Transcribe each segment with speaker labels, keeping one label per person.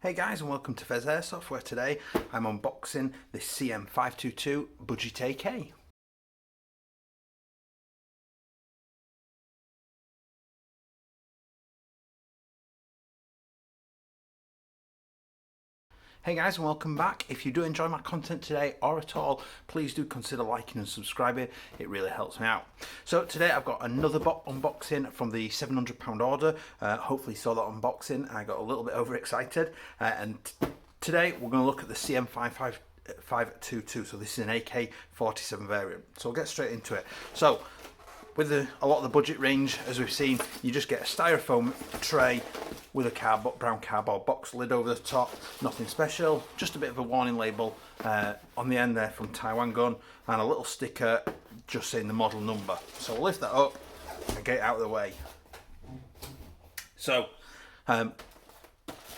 Speaker 1: Hey guys, and welcome to Pheas Airsoft, where today I'm unboxing this CM.522 Budget AK. Hey guys, and welcome back. If you do enjoy my content today or at all, please do consider liking and subscribing. It really helps me out. So today I've got another unboxing from the £700 order. Hopefully you saw that unboxing. I got a little bit overexcited. And today we're going to look at the CM.522. So this is an AK-47 variant. So we'll get straight into it. So with a lot of the budget range, as we've seen, you just get a styrofoam tray with a brown cardboard box lid over the top. Nothing special, just a bit of a warning label on the end there from Taiwan Gun, and a little sticker just saying the model number. So we'll lift that up and get it out of the way. So I'm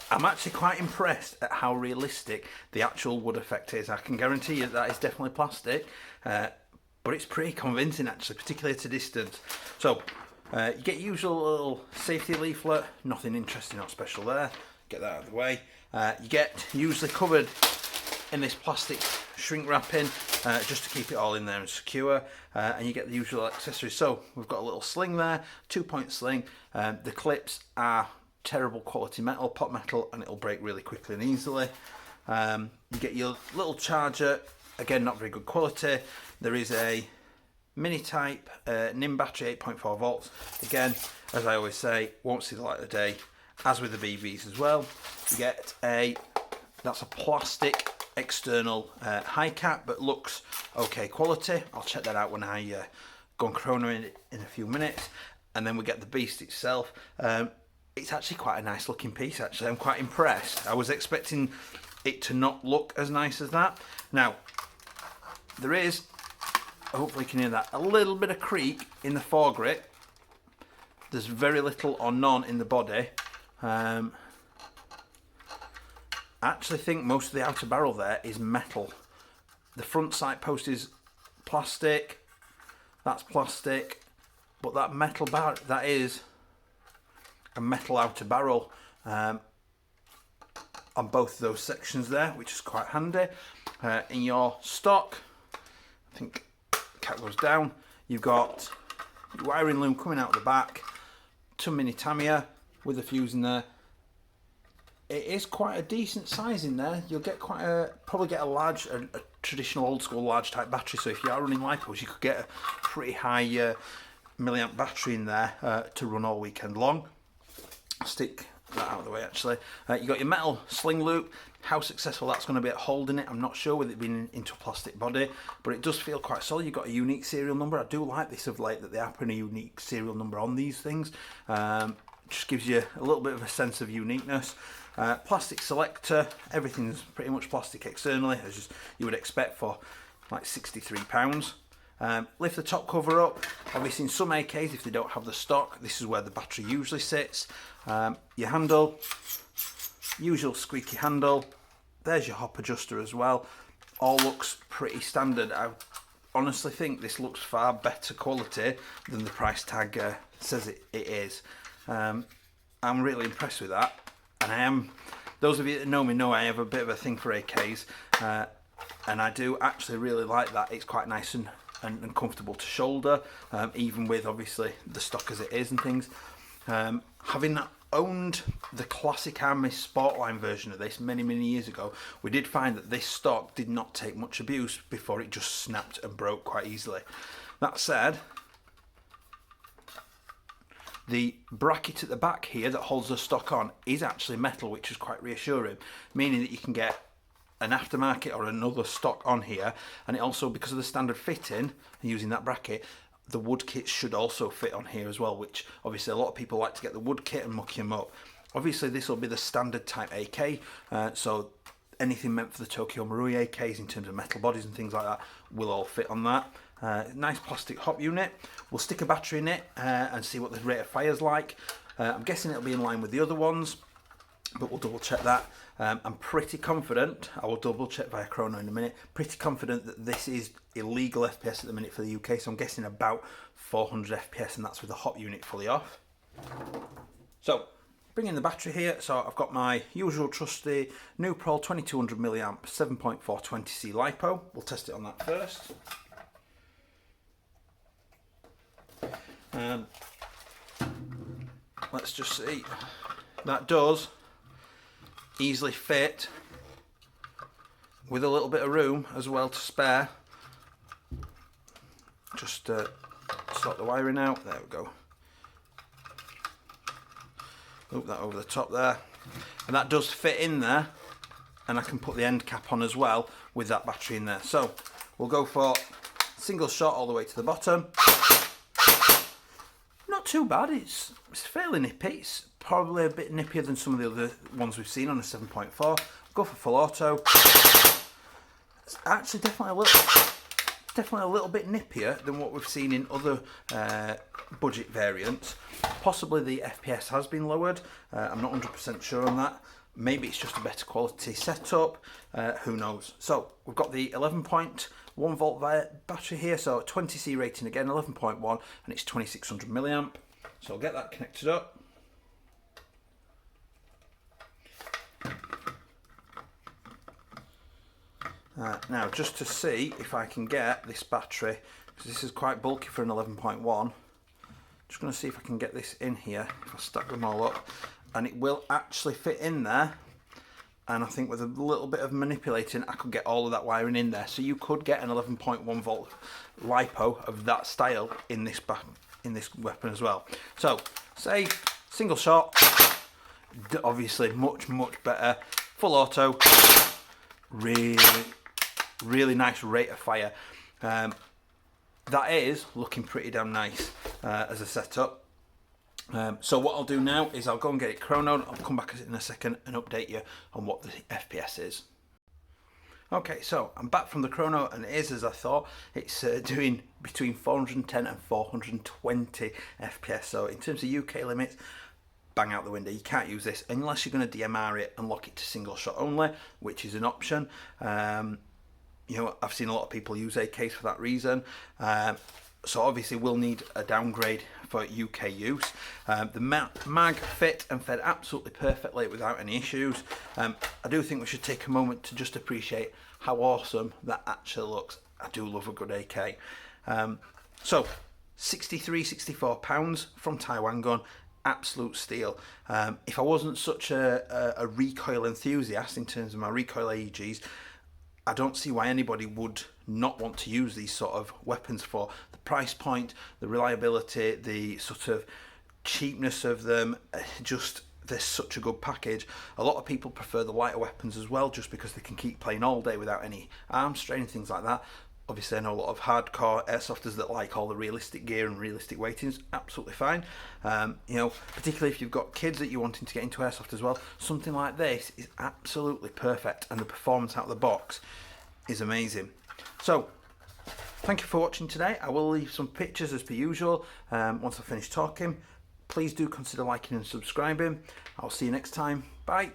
Speaker 1: actually quite impressed at how realistic the actual wood effect is. I can guarantee you that is definitely plastic, but it's pretty convincing actually, particularly at a distance. So you get usual little safety leaflet, nothing interesting or special there. Get that out of the way. You get usually covered in this plastic shrink wrapping just to keep it all in there and secure. And you get the usual accessories. So we've got a little sling there, 2-point sling. The clips are terrible quality metal, pot metal, and it'll break really quickly and easily. You get your little charger, again not very good quality. There is a mini type NIM battery, 8.4 volts. Again, as I always say, won't see the light of the day, as with the BBs as well. You get that's a plastic external high cap, but looks okay quality. I'll check that out when I go on chrono in a few minutes. And then we get the beast itself. It's actually quite a nice looking piece actually. I'm quite impressed. I was expecting it to not look as nice as that. Now, there is, hopefully you can hear that, a little bit of creak in the foregrip. There's very little or none in the body. I actually think most of the outer barrel there is metal. The front sight post is plastic, that's plastic, but that metal barrel, that is a metal outer barrel on both of those sections there, which is quite handy. In your stock, I think cap goes down, you've got your wiring loom coming out the back, 2 mini Tamiya with a fuse in there. It is quite a decent size in there. You'll get probably get a traditional old school large type battery. So if you are running lipos, you could get a pretty high milliamp battery in there to run all weekend long. Stick that out of the way actually. You got your metal sling loop. How successful that's going to be at holding it, I'm not sure, with it being into a plastic body, but it does feel quite solid. You've got a unique serial number. I do like this of late, that they are putting a unique serial number on these things. Just gives you a little bit of a sense of uniqueness. Plastic selector, everything's pretty much plastic externally, as you would expect for like £63. Lift the top cover up. Obviously in some AKs, if they don't have the stock, this is where the battery usually sits. Your handle, usual squeaky handle. There's your hop adjuster as well. All looks pretty standard. I honestly think this looks far better quality than the price tag says it is. I'm really impressed with that, and I am. Those of you that know me know I have a bit of a thing for AKs, and I do actually really like that. It's quite nice and comfortable to shoulder, even with obviously the stock as it is and things. Having owned the classic Army Sportline version of this many years ago, we did find that this stock did not take much abuse before it just snapped and broke quite easily. That said, the bracket at the back here that holds the stock on is actually metal, which is quite reassuring, meaning that you can get an aftermarket or another stock on here. And it also, because of the standard fitting and using that bracket, the wood kit should also fit on here as well, which obviously a lot of people like to get the wood kit and muck them up. Obviously this will be the standard type AK, so anything meant for the Tokyo Marui AKs in terms of metal bodies and things like that will all fit on that. Nice plastic hop unit. We'll stick a battery in it and see what the rate of fire is like. I'm guessing it'll be in line with the other ones, but we'll double check that. I'm pretty confident, I will double check via chrono in a minute, pretty confident that this is illegal FPS at the minute for the UK, so I'm guessing about 400 FPS, and that's with the hop unit fully off. So bring in the battery here. So I've got my usual trusty Nuprol 2200 mAh 7.420C LiPo. We'll test it on that first. Let's just see. That does easily fit with a little bit of room as well to spare. Just sort the wiring out. There we go. Loop that over the top there, and that does fit in there, and I can put the end cap on as well with that battery in there. So we'll go for single shot all the way to the bottom. Not too bad, it's fairly nippy. It's probably a bit nippier than some of the other ones we've seen on a 7.4. Go for full auto. It's actually definitely a little bit nippier than what we've seen in other budget variants. Possibly the FPS has been lowered. I'm not 100% sure on that. Maybe it's just a better quality setup. Who knows? So we've got the 11.1 volt battery here. So 20C rating again, 11.1, and it's 2600 mAh. So I'll get that connected up. Now, just to see if I can get this battery, because this is quite bulky for an 11.1, just going to see if I can get this in here, if I stack them all up, and it will actually fit in there. And I think with a little bit of manipulating, I could get all of that wiring in there. So you could get an 11.1 volt LiPo of that style in this weapon as well. So, say single shot, obviously much better. Full auto, really nice rate of fire. That is looking pretty damn nice as a setup. So what I'll do now is I'll go and get it chronoed. I'll come back in a second and update you on what the FPS is. Okay, so I'm back from the chrono, and it is as I thought. It's doing between 410 and 420 FPS. So in terms of UK limits, bang out the window. You can't use this unless you're going to DMR it and lock it to single shot only, which is an option. You know, I've seen a lot of people use AKs for that reason. So obviously we'll need a downgrade for UK use. The mag fit and fed absolutely perfectly without any issues. I do think we should take a moment to just appreciate how awesome that actually looks. I do love a good AK. So 64 pounds from Taiwan gun, absolute steal. If I wasn't such a recoil enthusiast in terms of my recoil AEGs, I don't see why anybody would not want to use these sort of weapons for the price point, the reliability, the sort of cheapness of them. Just, they're such a good package. A lot of people prefer the lighter weapons as well, just because they can keep playing all day without any arm strain and things like that. Obviously, I know a lot of hardcore airsofters that like all the realistic gear and realistic weightings. Absolutely fine. You know, particularly if you've got kids that you're wanting to get into airsoft as well, something like this is absolutely perfect, and the performance out of the box is amazing. So, thank you for watching today. I will leave some pictures as per usual once I finish talking. Please do consider liking and subscribing. I'll see you next time. Bye.